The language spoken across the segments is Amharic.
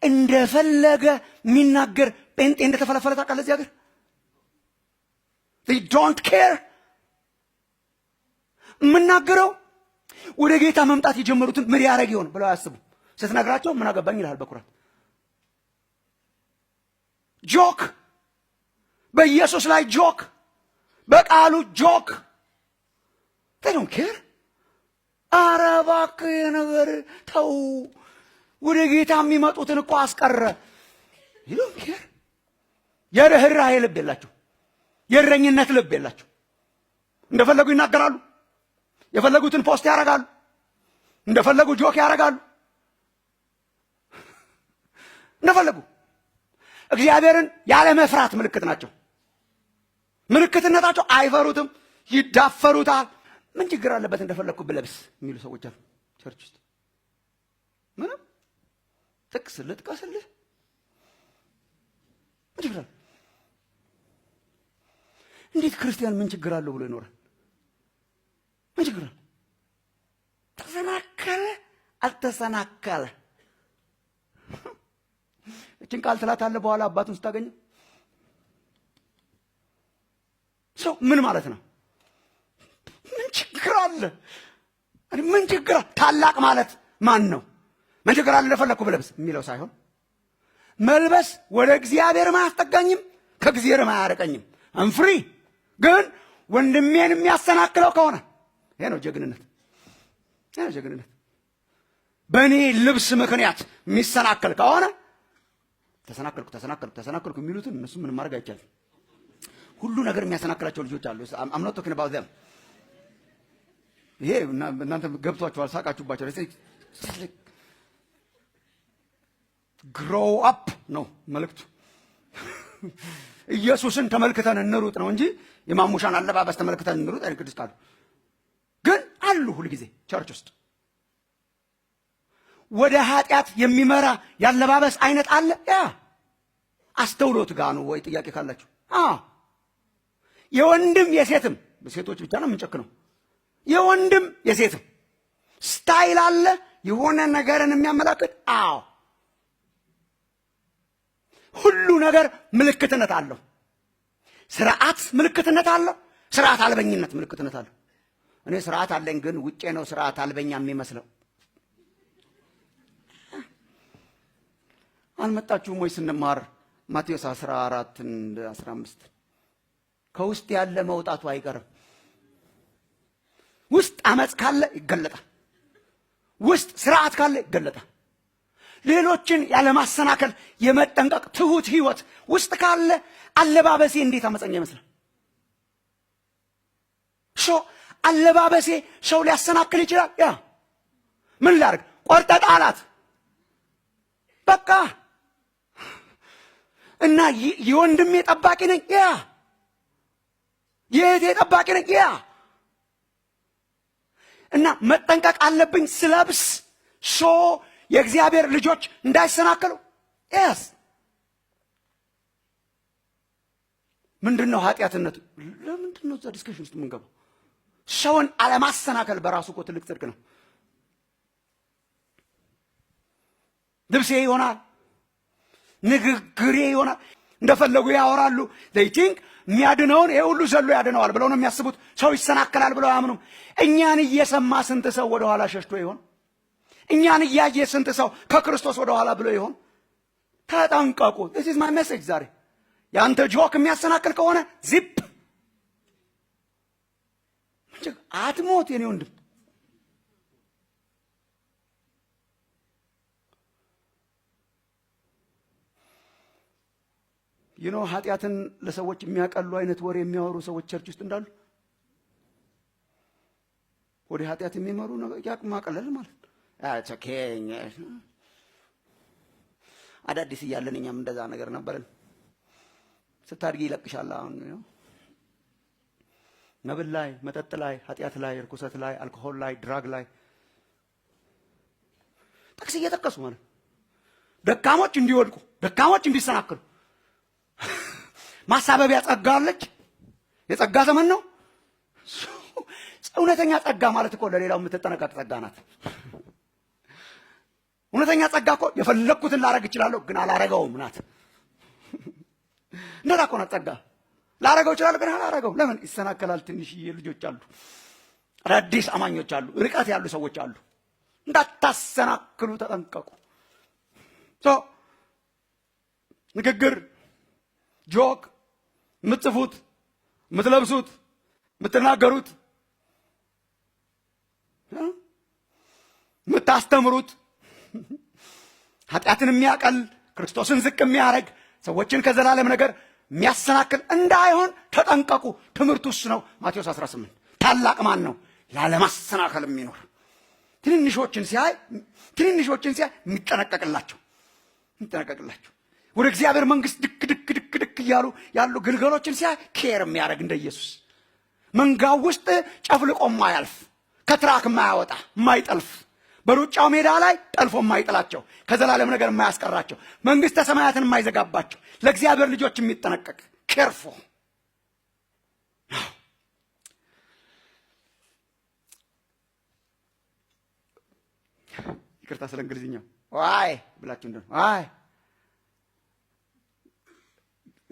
እንደፈለገ የሚናገር ጴንጤ እንደተፈለፈለ ታውቃለህ እዚህ ሀገር። they don't care። የምናገረው ወደ ጌታ መምጣት የጀመሩትን ምን ያደርግ ይሆን ብለው አያስቡ። ስትነግራቸው ምን አገባኝ ይልሃል በኩራት። ጆክ በኢየሱስ ላይ ጆክ፣ በቃሉ ጆክ። they don't care። ኧረ እባክህ ነገር ተው፣ ወደ ጌታ የሚመጡትን እኮ አስቀረ። you don't care። የርህራሄ ልብ የላቸው፣ የእረኝነት ልብ የላቸው። እንደፈለጉ ይናገራሉ፣ የፈለጉትን ፖስት ያደርጋሉ፣ እንደፈለጉ ጆክ ያደርጋሉ፣ እንደፈለጉ። እግዚአብሔርን ያለ መፍራት ምልክት ናቸው። ምልክትነታቸው አይፈሩትም፣ ይዳፈሩታል። ምን ችግር አለበት እንደፈለግኩ ብለብስ የሚሉ ሰዎች አሉ ቸርች ውስጥ። ምንም ጥቅስ ልጥቀስልህ ምን ችግር አለ? እንዴት ክርስቲያን ምን ችግር አለው ብሎ ይኖራል? ምን ችግር አለ? ተሰናከለ አልተሰናከለ እችን ቃል ትላታለህ በኋላ አባቱን ስታገኘው ሰው ምን ማለት ነው? ምን ችግር አለ? ምን ችግር አለ? ታላቅ ማለት ማን ነው? ምን ችግር አለ ለፈለኩ ብለብስ የሚለው ሳይሆን መልበስ ወደ እግዚአብሔር ማያስጠጋኝም ከእግዚአብሔር ማያርቀኝም። አንፍሪ ግን ወንድሜን የሚያሰናክለው ከሆነ ይሄ ነው ጀግንነት። ይሄ ነው ጀግንነት። በእኔ ልብስ ምክንያት የሚሰናከል ከሆነ ተሰናከልኩ የሚሉትን እነሱ ምን ማድረግ አይቻልም። ሁሉ ነገር የሚያሰናክላቸው ልጆች አሉ። I'm not talking about them። ይሄ እናንተ ገብቷችኋል፣ ሳቃችሁባቸው። grow up ነው መልእክቱ። ኢየሱስን ተመልክተን እንሩጥ ነው እንጂ የማሙሻን አለባበስ ተመልክተን እንሩጥ አይደል? ቅዱስ ቃሉ ግን አሉ ሁሉ ጊዜ ቸርች ውስጥ ወደ ኃጢአት የሚመራ ያለባበስ አይነት አለ። ያ አስተውሎት ጋር ነው ወይ ጥያቄ ካላችሁ? የወንድም የሴትም፣ በሴቶች ብቻ ነው የምንጨክነው። የወንድም የሴትም ስታይል አለ የሆነ ነገርን የሚያመላክት። ሁሉ ነገር ምልክትነት አለው። ስርዓት ምልክትነት አለው። ስርዓት አልበኝነት ምልክትነት አለው። እኔ ስርዓት አለኝ ግን ውጪ ነው ስርዓት አልበኛ የሚመስለው። አልመጣችሁም ወይ ስንማር ማቴዎስ 14:15 ከውስጥ ያለ መውጣቱ አይቀርም። ውስጥ አመጽ ካለ ይገለጣል። ውስጥ ስርዓት ካለ ይገለጣል። ሌሎችን ያለ ማሰናከል የመጠንቀቅ ትሁት ህይወት ውስጥ ካለ አለባበሴ እንዴት አመፀኛ ይመስላል? አለባበሴ ሰው ሊያሰናክል ይችላል። ያ ምን ላድርግ? ቆርጠ ጣላት በቃ። እና የወንድሜ ጠባቂ ነኝ። ያ የእህቴ ጠባቂ ነኝ። ያ እና መጠንቀቅ አለብኝ ስለብስ የእግዚአብሔር ልጆች እንዳይሰናከሉ። ያስ ምንድነው ኃጢአትነቱ? ለምንድነው እዛ ዲስከሽን ውስጥ የምንገባው? ሰውን አለማሰናከል በራሱ እኮ ትልቅ ጽድቅ ነው። ልብሴ ይሆናል፣ ንግግሬ ይሆናል። እንደፈለጉ ያወራሉ። they think የሚያድነውን ይሄ ሁሉ ዘሎ ያድነዋል ብለው ነው የሚያስቡት። ሰው ይሰናከላል ብለው አያምኑም። እኛን እየሰማ ስንት ሰው ወደ ኋላ ሸሽቶ ይሆን? እኛን እያየ ስንት ሰው ከክርስቶስ ወደ ኋላ ብሎ ይሆን? ተጠንቀቁ። this is my message ዛሬ። ያንተ ጆክ የሚያሰናክል ከሆነ ዚፕ አትሞት የኔ ወንድም። ኃጢአትን ለሰዎች የሚያቀሉ አይነት ወሬ የሚያወሩ ሰዎች ቸርች ውስጥ እንዳሉ ወደ ኃጢአት የሚመሩ ነው ማቀለል ማለት አዳዲስ እያለን እኛም እንደዛ ነገር ነበርን። ስታድጊ ይለቅሻል። አሁን መብል ላይ፣ መጠጥ ላይ፣ ኃጢአት ላይ፣ ርኩሰት ላይ፣ አልኮሆል ላይ፣ ድራግ ላይ ጥቅስ እየጠቀሱ ማለት ደካሞች እንዲወድቁ፣ ደካሞች እንዲሰናከሉ ማሳበቢያ ጸጋ አለች። የጸጋ ዘመን ነው። እውነተኛ ጸጋ ማለት እኮ ለሌላው የምትጠነቀቅ ጸጋ ናት። እውነተኛ ጸጋ እኮ የፈለግኩትን ላረግ እችላለሁ ግን አላረገውም ናት። እንደዛ እኮ ናት ጸጋ። ላረገው እችላለሁ ግን አላረገው። ለምን ይሰናከላል? ትንሽዬ ልጆች አሉ፣ አዳዲስ አማኞች አሉ፣ ርቀት ያሉ ሰዎች አሉ። እንዳታሰናክሉ ተጠንቀቁ። ንግግር፣ ጆክ፣ የምትጽፉት፣ የምትለብሱት፣ የምትናገሩት፣ የምታስተምሩት ኃጢአትን የሚያቀል ክርስቶስን ዝቅ የሚያደርግ ሰዎችን ከዘላለም ነገር የሚያሰናክል እንዳይሆን ተጠንቀቁ። ትምህርቱ እሱ ነው። ማቴዎስ 18 ታላቅ ማን ነው? ላለማሰናከል የሚኖር ትንንሾችን ሲያይ የሚጠነቀቅላቸው ወደ እግዚአብሔር መንግስት ድክ ድክ ድክ ድክ እያሉ ያሉ ግልገሎችን ሲያይ ኬር የሚያደርግ እንደ ኢየሱስ መንጋው ውስጥ ጨፍልቆ ማያልፍ ከትራክ ማያወጣ ማይጠልፍ በሩጫው ሜዳ ላይ ጠልፎ ማይጥላቸው ከዘላለም ነገር የማያስቀራቸው መንግስተ ሰማያትን የማይዘጋባቸው ለእግዚአብሔር ልጆች የሚጠነቀቅ ኬርፎ። ይቅርታ ስለ እንግሊዝኛው ዋይ ብላችሁ እንደሆነ ዋይ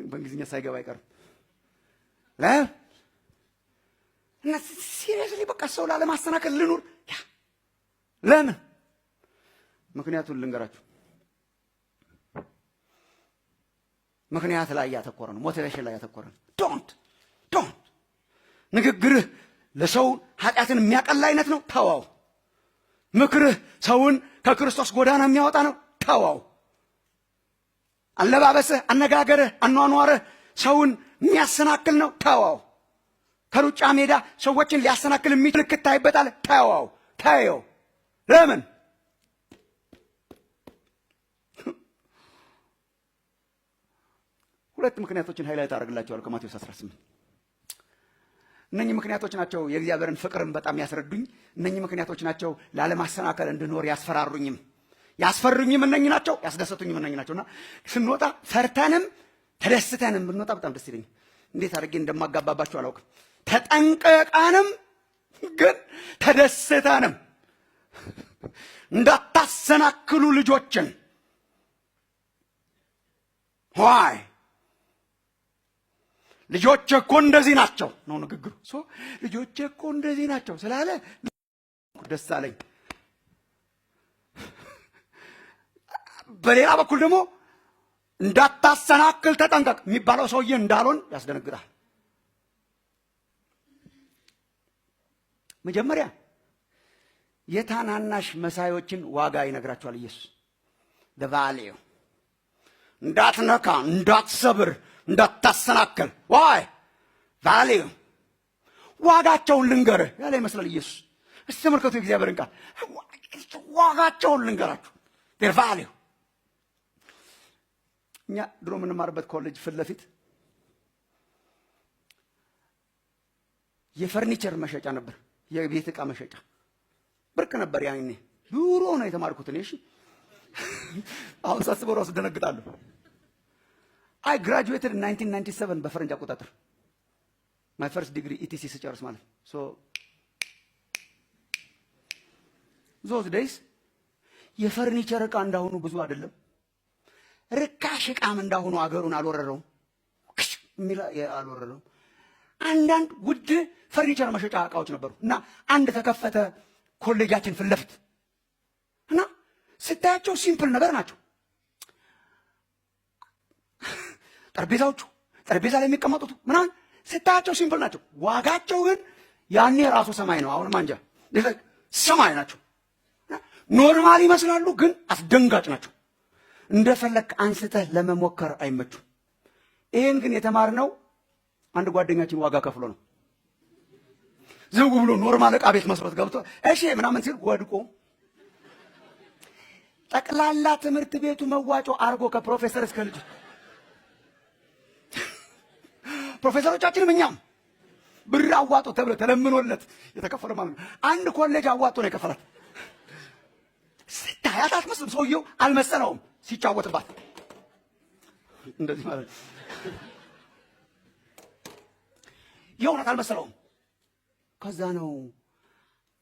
በእንግሊዝኛ ሳይገባ አይቀርም። እና ሲሪየስሊ በቃ ሰው ላለማሰናከል ልኑር። ለምን? ምክንያቱን ልንገራችሁ። ምክንያት ላይ ያተኮረ ነው። ሞቲቬሽን ላይ ያተኮረ ነው። ዶንት ንግግርህ ለሰው ኃጢአትን የሚያቀል አይነት ነው፣ ተዋው። ምክርህ ሰውን ከክርስቶስ ጎዳና የሚያወጣ ነው፣ ተዋው። አለባበስህ፣ አነጋገርህ፣ አኗኗርህ ሰውን የሚያሰናክል ነው፣ ተዋው። ከሩጫ ሜዳ ሰዎችን ሊያሰናክል የሚችል ምልክት ታይበታለህ፣ ተዋው፣ ታየው። ለምን? ሁለት ምክንያቶችን ሃይላይት አደርግላችኋለሁ ከማቴዎስ 18። እነኚህ ምክንያቶች ናቸው የእግዚአብሔርን ፍቅርን በጣም ያስረዱኝ። እነኚህ ምክንያቶች ናቸው ላለማሰናከል እንድኖር ያስፈሩኝም እነኚህ ናቸው፣ ያስደሰቱኝም እነኚህ ናቸውና ስንወጣ ፈርተንም ተደስተንም ብንወጣ በጣም ደስ ይለኛል። እንዴት አድርጌ እንደማጋባባችሁ አላውቅም። ተጠንቀቃንም ግን ተደስተንም እንዳታሰናክሉ ልጆችን። ዋይ ልጆቼ እኮ እንደዚህ ናቸው ነው ንግግሩ። ልጆቼ እኮ እንደዚህ ናቸው ስላለ ደስ አለኝ። በሌላ በኩል ደግሞ እንዳታሰናክል ተጠንቀቅ የሚባለው ሰውዬ እንዳልሆን ያስደነግጣል። መጀመሪያ የታናናሽ መሳዮችን ዋጋ ይነግራቸዋል ኢየሱስ። ደቫሌዮ እንዳትነካ፣ እንዳትሰብር፣ እንዳታሰናክል ዋይ ቫሌዮ ዋጋቸውን ልንገርህ ያለ ይመስላል ኢየሱስ። እስቲ ተመልከቱ የእግዚአብሔርን ቃል። ዋጋቸውን ልንገራችሁ ቫሌዮ። እኛ ድሮ የምንማርበት ኮሌጅ ፊት ለፊት የፈርኒቸር መሸጫ ነበር፣ የቤት ዕቃ መሸጫ ብርቅ ነበር። ያኔ ድሮ ነው የተማርኩት እኔ። እሺ አሁን ሳስበው ራሱ ደነግጣለሁ። አይ ግራጁዌትድ 1997 በፈረንጅ አቆጣጠር ማይ ፈርስት ዲግሪ ኢቲሲ ስጨርስ ማለት ሶ ዞዝ ዴይስ የፈርኒቸር ዕቃ እንዳሁኑ ብዙ አይደለም። ርካሽ ዕቃም እንዳሁኑ አገሩን አልወረረውም አልወረረውም። አንዳንድ ውድ ፈርኒቸር መሸጫ ዕቃዎች ነበሩ እና አንድ ተከፈተ ኮሌጃችን ፊት ለፊት እና ስታያቸው ሲምፕል ነገር ናቸው። ጠረጴዛ ላይ የሚቀመጡት ምናምን ስታያቸው ሲምፕል ናቸው። ዋጋቸው ግን ያኔ ራሱ ሰማይ ነው። አሁንም አንጃ ሰማይ ናቸው። ኖርማል ይመስላሉ፣ ግን አስደንጋጭ ናቸው። እንደፈለክ አንስተህ ለመሞከር አይመቹም። ይሄን ግን የተማርነው አንድ ጓደኛችን ዋጋ ከፍሎ ነው። ዝም ብሎ ኖርማል ዕቃ ቤት መስሎት ገብቶ እሺ ምናምን ሲል ወድቆ ጠቅላላ ትምህርት ቤቱ መዋጮ አርጎ ከፕሮፌሰር እስከ ልጅ ፕሮፌሰሮቻችንም እኛም ብር አዋጦ ተብሎ ተለምኖለት የተከፈለ ማለት ነው። አንድ ኮሌጅ አዋጦ ነው የከፈላት። ስታያት አትመስልም። ሰውየው አልመሰለውም ሲጫወትባት እንደዚህ ማለት ነው። የእውነት አልመሰለውም። ከዛ ነው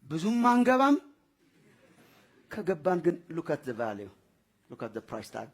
ብዙም አንገባም ከገባን ግን ሉክ አት ዘ ቫሊዩ ሉክ አት ዘ ፕራይስ ታግ